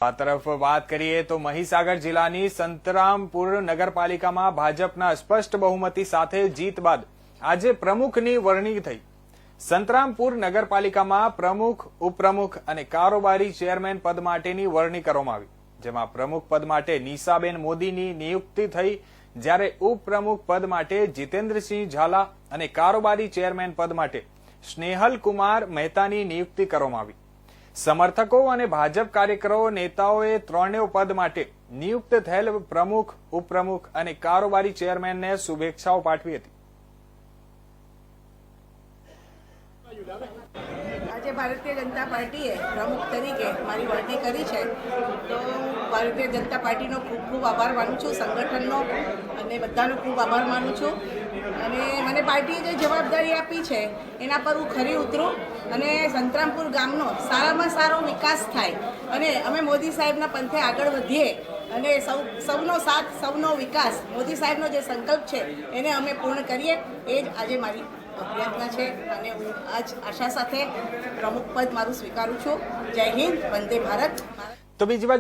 આ તરફ વાત કરીએ તો મહીસાગર જિલ્લાની સંતરામપુર નગરપાલિકામાં ભાજપના સ્પષ્ટ બહુમતી સાથે જીત બાદ આજે પ્રમુખની વરણી થઈ। સંતરામપુર નગરપાલિકામાં પ્રમુખ, ઉપપ્રમુખ અને કારોબારી ચેરમેન પદ માટેની વરણી કરવામાં આવી, જેમાં પ્રમુખ પદ માટે નિશાબેન મોદીની નિયુક્તિ થઈ, જ્યારે ઉપપ્રમુખ પદ માટે જીતેન્દ્રસિંહ ઝાલા અને કારોબારી ચેરમેન પદ માટે સ્નેહલ કુમાર મહેતાની નિયુક્તિ કરવામાં આવી। સમર્થકો અને ભાજપ કાર્યકરો નેતાઓએ ત્રણેય પદ માટે નિયુક્ત થયેલ પ્રમુખ, ઉપપ્રમુખ અને કારોબારી ચેરમેનને શુભેચ્છાઓ પાઠવી હતી। આજે ભારતીય જનતા પાર્ટીએ પ્રમુખ તરીકે મારી વરણી કરી છે, તો ભારતીય જનતા પાર્ટીનો ખૂબ ખૂબ આભાર માનું છું, સંગઠનનો અને બધાનો ખૂબ આભાર માનું છું। અને મને પાર્ટીએ જે જવાબદારી આપી છે એના પર હું ખરી ઉતરું અને સંતરામપુર ગામનો સારામાં સારો વિકાસ થાય અને અમે મોદી સાહેબના પંથે આગળ વધીએ અને સૌનો સાથ, સૌનો વિકાસ, મોદી સાહેબનો જે સંકલ્પ છે એને અમે પૂર્ણ કરીએ, એ જ આજે મારી પ્રયત્ન છે અને હું આજ આશા સાથે પ્રમુખ પદ મારું સ્વીકારું છું। જય હિન્દ, વંદે ભારત। તો બીજી